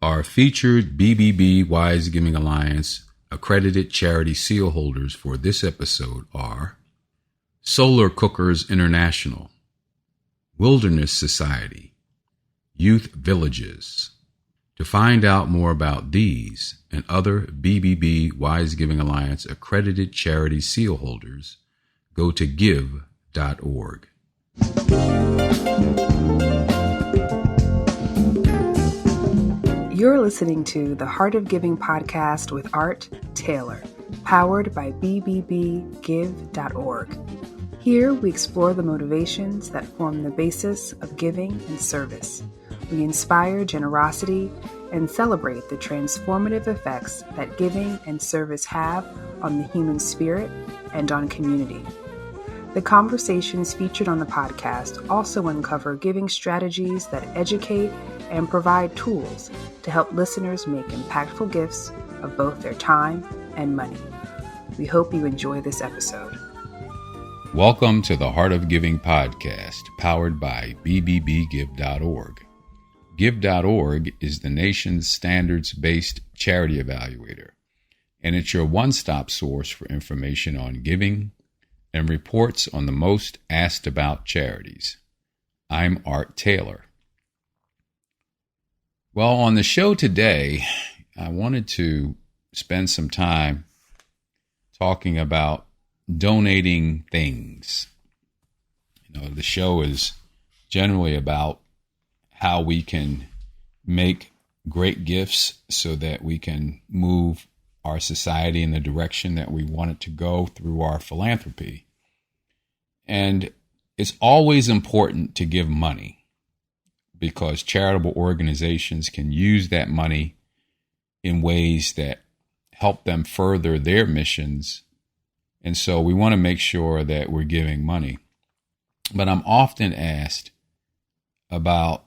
Our featured BBB Wise Giving Alliance accredited charity seal holders for this episode are Solar Cookers International, Wilderness Society, Youth Villages. To find out more about these and other BBB Wise Giving Alliance accredited charity seal holders, go to give.org. You're listening to the Heart of Giving podcast with Art Taylor, powered by bbbgive.org. Here we explore the motivations that form the basis of giving and service. We inspire generosity and celebrate the transformative effects that giving and service have on the human spirit and on community. The conversations featured on the podcast also uncover giving strategies that educate and provide tools to help listeners make impactful gifts of both their time and money. We hope you enjoy this episode. Welcome to the Heart of Giving podcast, powered by bbbgive.org. Give.org is the nation's standards-based charity evaluator, and it's your one-stop source for information on giving and reports on the most asked about charities. I'm Art Taylor. Well, on the show today, I wanted to spend some time talking about donating things. The show is generally about how we can make great gifts so that we can move our society in the direction that we want it to go through our philanthropy. And it's always important to give money because charitable organizations can use that money in ways that help them further their missions. And so we want to make sure that we're giving money. But I'm often asked about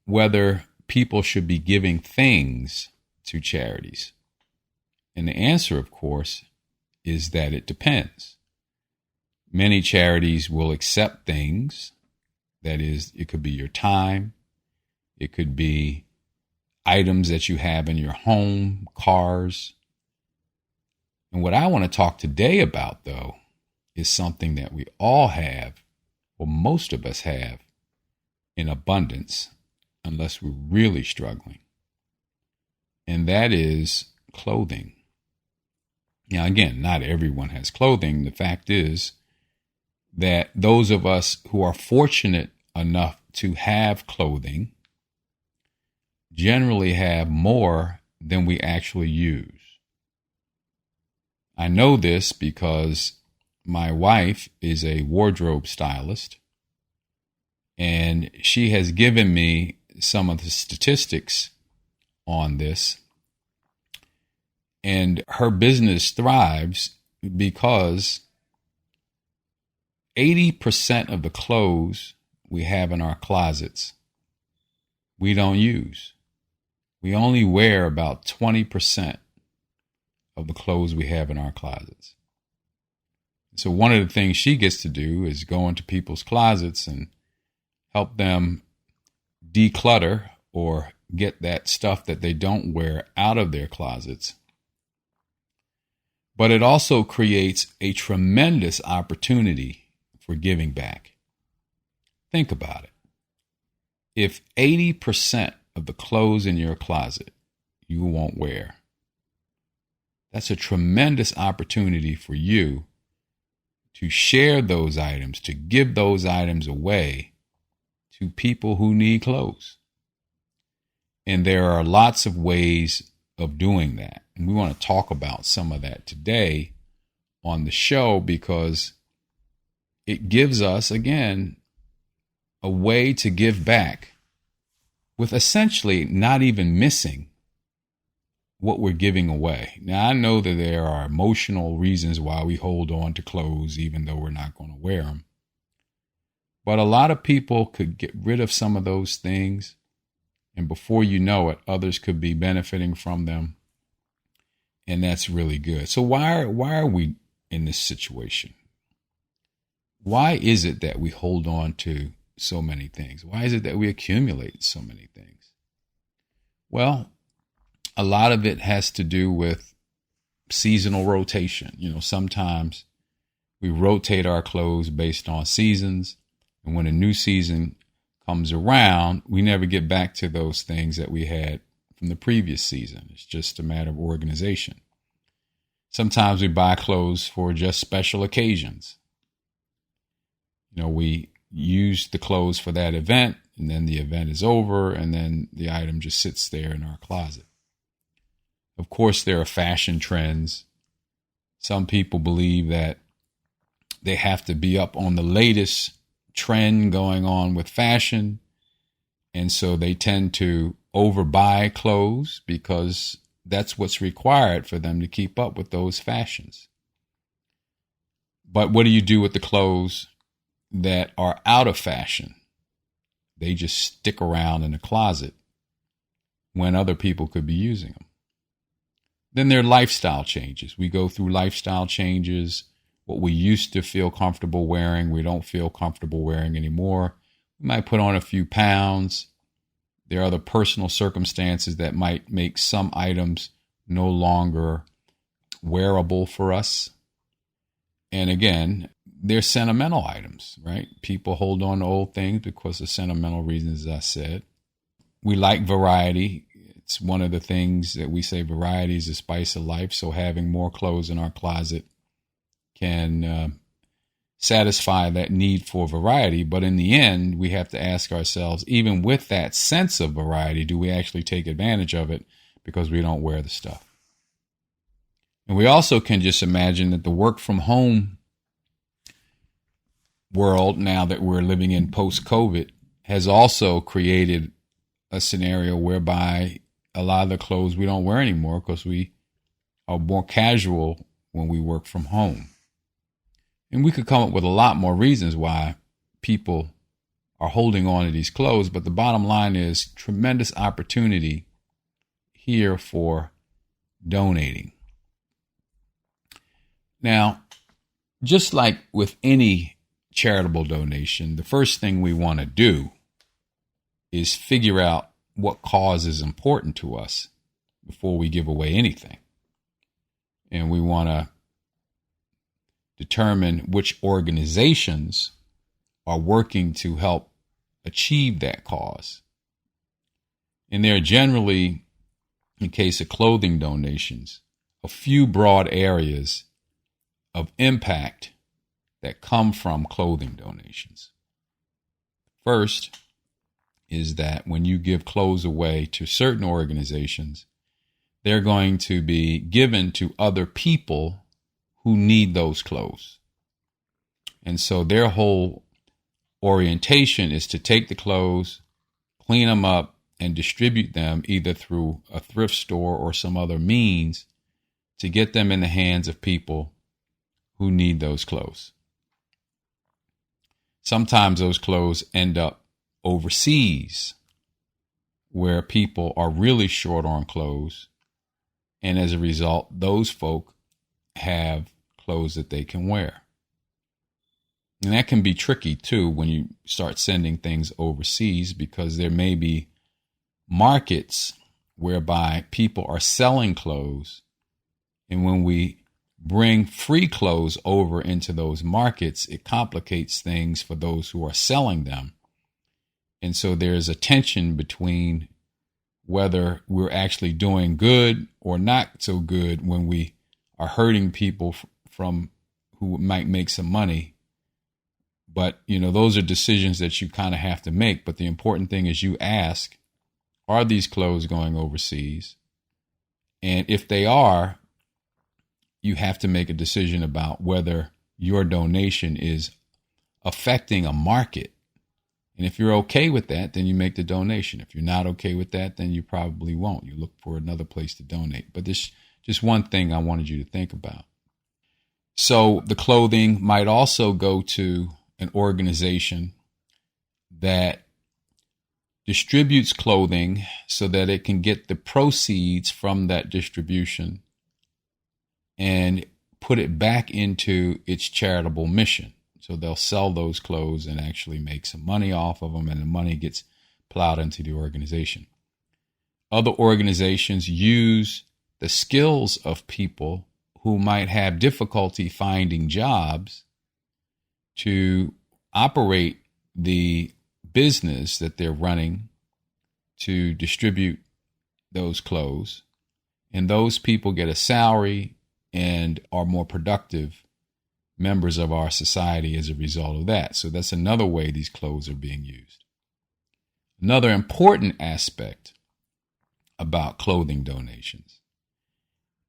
whether people should be giving things to charities. And the answer, of course, is that it depends. Many charities will accept things. That is, it could be your time. It could be items that you have in your home, cars. And what I want to talk today about, though, is something that we all have, or most of us have, in abundance, unless we're really struggling. And that is clothing. Now, again, not everyone has clothing. The fact is that those of us who are fortunate enough to have clothing generally have more than we actually use. I know this because my wife is a wardrobe stylist, and she has given me some of the statistics on this. And her business thrives because 80% of the clothes we have in our closets, we don't use. We only wear about 20% of the clothes we have in our closets. So one of the things she gets to do is go into people's closets and help them declutter or get that stuff that they don't wear out of their closets. But it also creates a tremendous opportunity for giving back. Think about it. If 80% of the clothes in your closet you won't wear, that's a tremendous opportunity for you to share those items, to give those items away to people who need clothes. And there are lots of ways of doing that. And we want to talk about some of that today on the show because it gives us, again, a way to give back with essentially not even missing what we're giving away. Now, I know that there are emotional reasons why we hold on to clothes even though we're not going to wear them. But a lot of people could get rid of some of those things, and before you know it, others could be benefiting from them. And that's really good. So why are we in this situation? Why is it that we hold on to so many things? Why is it that we accumulate so many things? Well, a lot of it has to do with seasonal rotation. Sometimes we rotate our clothes based on seasons. And when a new season comes around, we never get back to those things that we had from the previous season. It's just a matter of organization. Sometimes we buy clothes for just special occasions. We use the clothes for that event, and then the event is over, and then the item just sits there in our closet. Of course, there are fashion trends. Some people believe that they have to be up on the latest trend going on with fashion, and so they tend to overbuy clothes because that's what's required for them to keep up with those fashions. But what do you do with the clothes that are out of fashion? They just stick around in the closet when other people could be using them. Then there are lifestyle changes. We go through lifestyle changes. What we used to feel comfortable wearing, we don't feel comfortable wearing anymore. We might put on a few pounds. There are other personal circumstances that might make some items no longer wearable for us. And again, they're sentimental items, right? People hold on to old things because of sentimental reasons, as I said. We like variety. It's one of the things that we say variety is the spice of life. So having more clothes in our closet can satisfy that need for variety. But in the end, we have to ask ourselves, even with that sense of variety, do we actually take advantage of it because we don't wear the stuff? And we also can just imagine that the work from home world, now that we're living in post-COVID, has also created a scenario whereby a lot of the clothes we don't wear anymore because we are more casual when we work from home. And we could come up with a lot more reasons why people are holding on to these clothes, but the bottom line is tremendous opportunity here for donating. Now, just like with any charitable donation, the first thing we want to do is figure out what cause is important to us before we give away anything. And we want to determine which organizations are working to help achieve that cause. And there are generally, in case of clothing donations, a few broad areas of impact that come from clothing donations. First is that when you give clothes away to certain organizations, they're going to be given to other people who need those clothes. And so their whole orientation is to take the clothes, clean them up, and distribute them either through a thrift store or some other means to get them in the hands of people who need those clothes. Sometimes those clothes end up overseas where people are really short on clothes. And as a result, those folk have clothes that they can wear. And that can be tricky too when you start sending things overseas, because there may be markets whereby people are selling clothes. And when we bring free clothes over into those markets, it complicates things for those who are selling them. And so there's a tension between whether we're actually doing good or not so good when we are hurting people from who might make some money. But, those are decisions that you kind of have to make. But the important thing is you ask, are these clothes going overseas? And if they are, you have to make a decision about whether your donation is affecting a market. And if you're okay with that, then you make the donation. If you're not okay with that, then you probably won't. You look for another place to donate. But this just one thing I wanted you to think about. So the clothing might also go to an organization that distributes clothing so that it can get the proceeds from that distribution and put it back into its charitable mission. So they'll sell those clothes and actually make some money off of them, and the money gets plowed into the organization. Other organizations use the skills of people who might have difficulty finding jobs to operate the business that they're running to distribute those clothes. And those people get a salary and are more productive members of our society as a result of that. So that's another way these clothes are being used. Another important aspect about clothing donations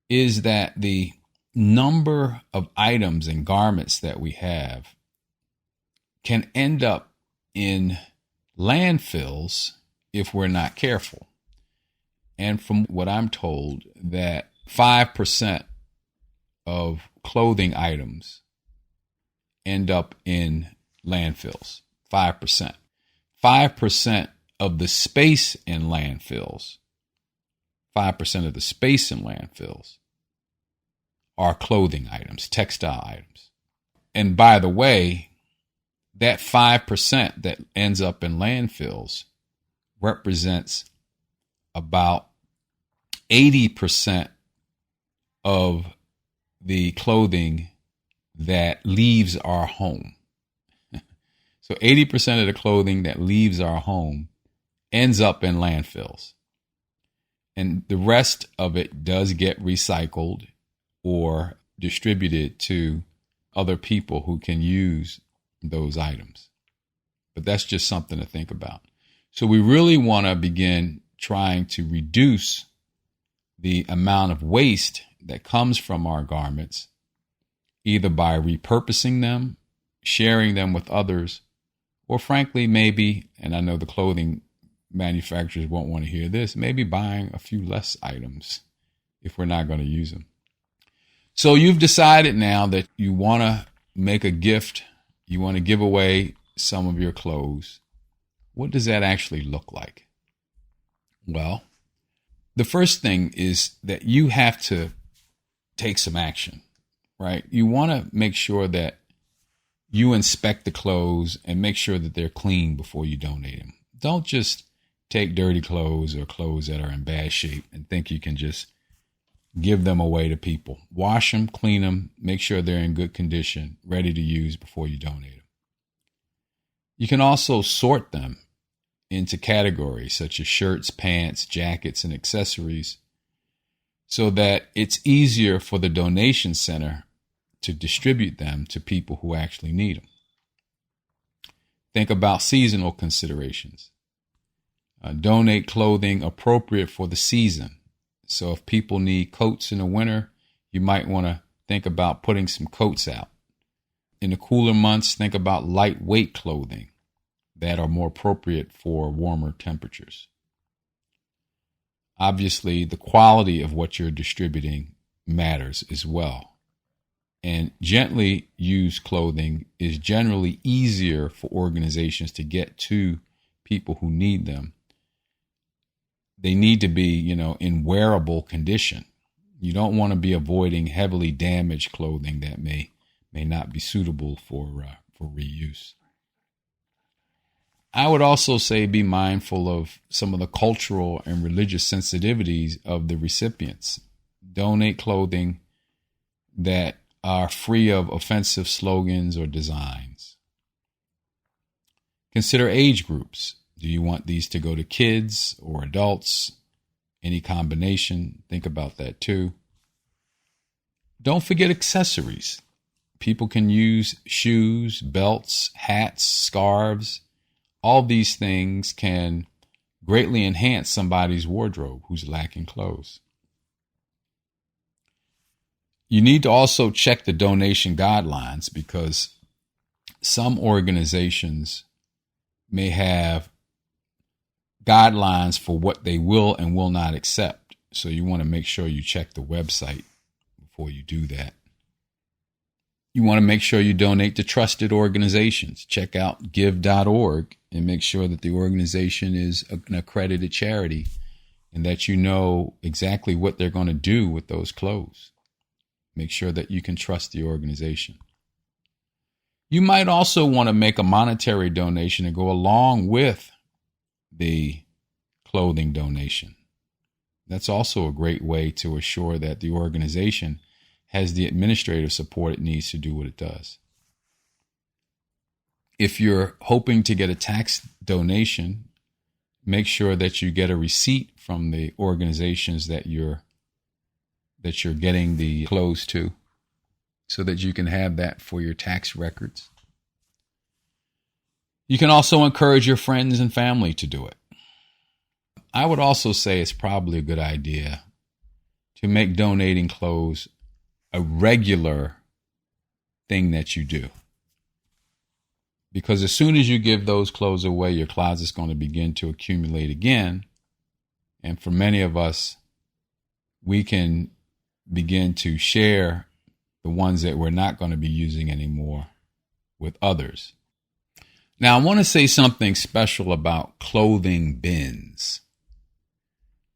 is that the number of items and garments that we have can end up in landfills if we're not careful. And from what I'm told, that 5% of clothing items end up in landfills. 5%. 5% of the space in landfills, 5% of the space in landfills are clothing items, textile items. And by the way, that 5% that ends up in landfills represents about 80% of the clothing that leaves our home. So 80% of the clothing that leaves our home ends up in landfills. And the rest of it does get recycled or distributed to other people who can use those items. But that's just something to think about. So we really want to begin trying to reduce the amount of waste that comes from our garments, either by repurposing them, sharing them with others, or frankly, maybe, and I know the clothing manufacturers won't want to hear this, maybe buying a few less items if we're not going to use them. So you've decided now that you want to make a gift, you want to give away some of your clothes. What does that actually look like? Well, the first thing is that you have to take some action, right? You want to make sure that you inspect the clothes and make sure that they're clean before you donate them. Don't just take dirty clothes or clothes that are in bad shape and think you can just give them away to people. Wash them, clean them, make sure they're in good condition, ready to use before you donate them. You can also sort them into categories such as shirts, pants, jackets, and accessories so that it's easier for the donation center to distribute them to people who actually need them. Think about seasonal considerations. Donate clothing appropriate for the season. So if people need coats in the winter, you might want to think about putting some coats out. In the cooler months, think about lightweight clothing that are more appropriate for warmer temperatures. Obviously, the quality of what you're distributing matters as well. And gently used clothing is generally easier for organizations to get to people who need them. They need to be, in wearable condition. You don't want to be avoiding heavily damaged clothing that may not be suitable for reuse. I would also say be mindful of some of the cultural and religious sensitivities of the recipients. Donate clothing that are free of offensive slogans or designs. Consider age groups. Do you want these to go to kids or adults? Any combination? Think about that too. Don't forget accessories. People can use shoes, belts, hats, scarves. All these things can greatly enhance somebody's wardrobe who's lacking clothes. You need to also check the donation guidelines because some organizations may have guidelines for what they will and will not accept. So you want to make sure you check the website before you do that. You want to make sure you donate to trusted organizations. Check out give.org and make sure that the organization is an accredited charity and that you know exactly what they're going to do with those clothes. Make sure that you can trust the organization. You might also want to make a monetary donation to go along with the clothing donation. That's also a great way to assure that the organization has the administrative support it needs to do what it does. If you're hoping to get a tax donation, make sure that you get a receipt from the organizations that you're getting the clothes to, so that you can have that for your tax records. You can also encourage your friends and family to do it. I would also say it's probably a good idea to make donating clothes a regular thing that you do. Because as soon as you give those clothes away, your closet's going to begin to accumulate again. And for many of us, we can begin to share the ones that we're not going to be using anymore with others. Now, I want to say something special about clothing bins.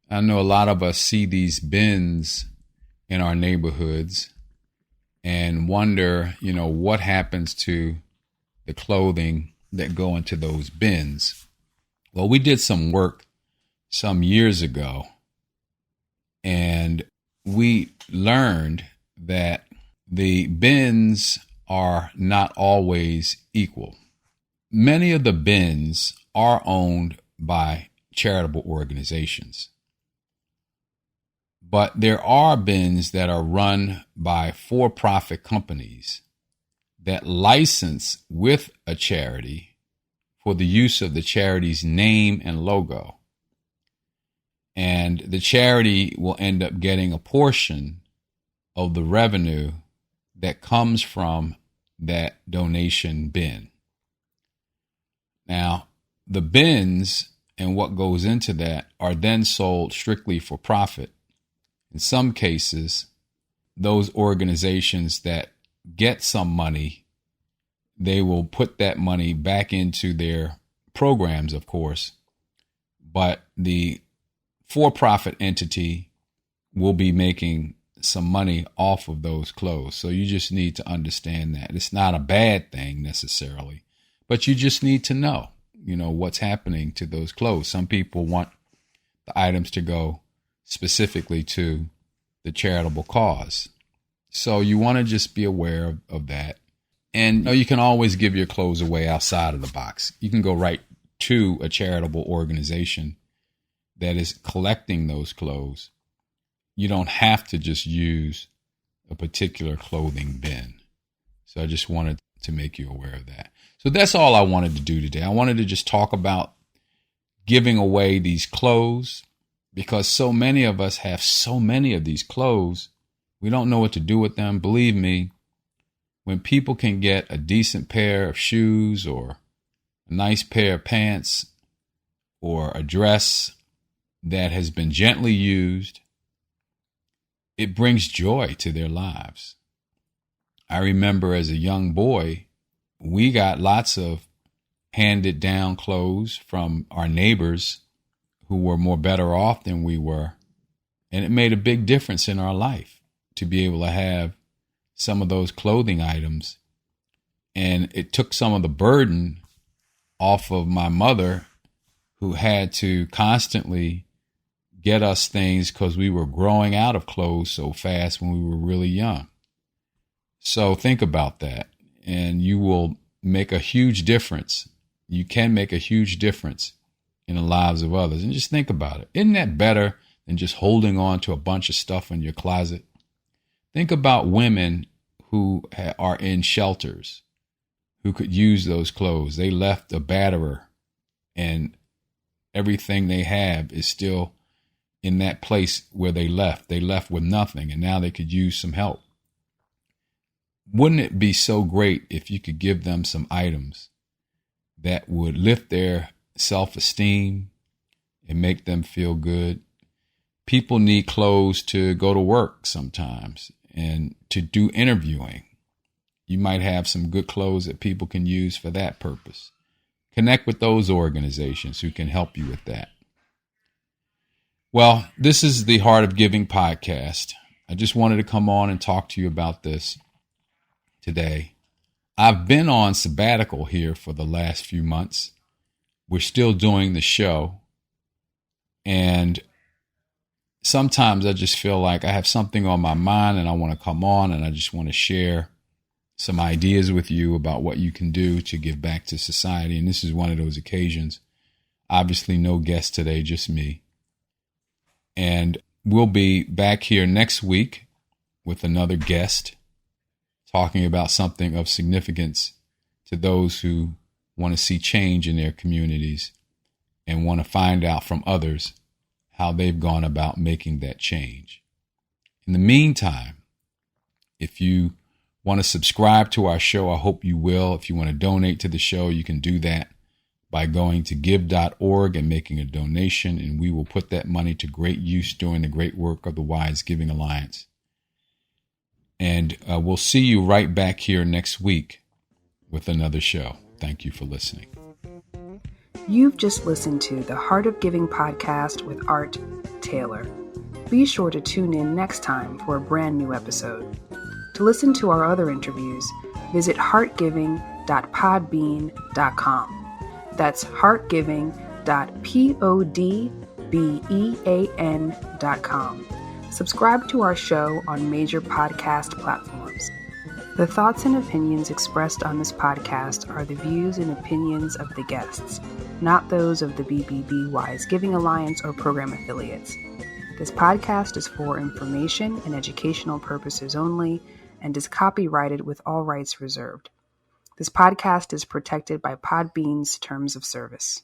I know a lot of us see these bins in our neighborhoods and wonder, what happens to the clothing that go into those bins. Well, we did some work some years ago, and we learned that the bins are not always equal. Many of the bins are owned by charitable organizations, but there are bins that are run by for-profit companies that license with a charity for the use of the charity's name and logo. And the charity will end up getting a portion of the revenue that comes from that donation bin. Now, the bins and what goes into that are then sold strictly for profit. In some cases, those organizations that get some money, they will put that money back into their programs, of course, but the for-profit entity will be making some money off of those clothes. So you just need to understand that. It's not a bad thing necessarily, but you just need to know, what's happening to those clothes. Some people want the items to go specifically to the charitable cause. So you want to just be aware of that. And you can always give your clothes away outside of the box. You can go right to a charitable organization that is collecting those clothes. You don't have to just use a particular clothing bin. So I just wanted to make you aware of that. So that's all I wanted to do today. I wanted to just talk about giving away these clothes, because so many of us have so many of these clothes. We don't know what to do with them. Believe me, when people can get a decent pair of shoes or a nice pair of pants or a dress that has been gently used, it brings joy to their lives. I remember as a young boy, we got lots of handed down clothes from our neighbors who were more better off than we were. And it made a big difference in our life to be able to have some of those clothing items. And it took some of the burden off of my mother, who had to constantly get us things because we were growing out of clothes so fast when we were really young. So think about that, and you will make a huge difference. You can make a huge difference in the lives of others. And just think about it. Isn't that better than just holding on to a bunch of stuff in your closet? Think about women who are in shelters who could use those clothes. They left a batterer, and everything they have is still in that place where they left. They left with nothing, and now they could use some help. Wouldn't it be so great if you could give them some items that would lift their self-esteem and make them feel good? People need clothes to go to work sometimes and to do interviewing. You might have some good clothes that people can use for that purpose. Connect with those organizations who can help you with that. Well, this is the Heart of Giving podcast. I just wanted to come on and talk to you about this today. I've been on sabbatical here for the last few months. We're still doing the show. And sometimes I just feel like I have something on my mind and I want to come on and I just want to share some ideas with you about what you can do to give back to society. And this is one of those occasions. Obviously, no guest today, just me. And we'll be back here next week with another guest talking about something of significance to those who want to see change in their communities and want to find out from others how they've gone about making that change. In the meantime, if you want to subscribe to our show, I hope you will. If you want to donate to the show, you can do that by going to give.org and making a donation, and we will put that money to great use doing the great work of the Wise Giving Alliance. And we'll see you right back here next week with another show. Thank you for listening. You've just listened to the Heart of Giving podcast with Art Taylor. Be sure to tune in next time for a brand new episode. To listen to our other interviews, visit heartgiving.podbean.com. That's heartgiving.podbean.com. Subscribe to our show on major podcast platforms. The thoughts and opinions expressed on this podcast are the views and opinions of the guests, not those of the BBB Wise Giving Alliance or program affiliates. This podcast is for information and educational purposes only and is copyrighted with all rights reserved. This podcast is protected by Podbean's terms of service.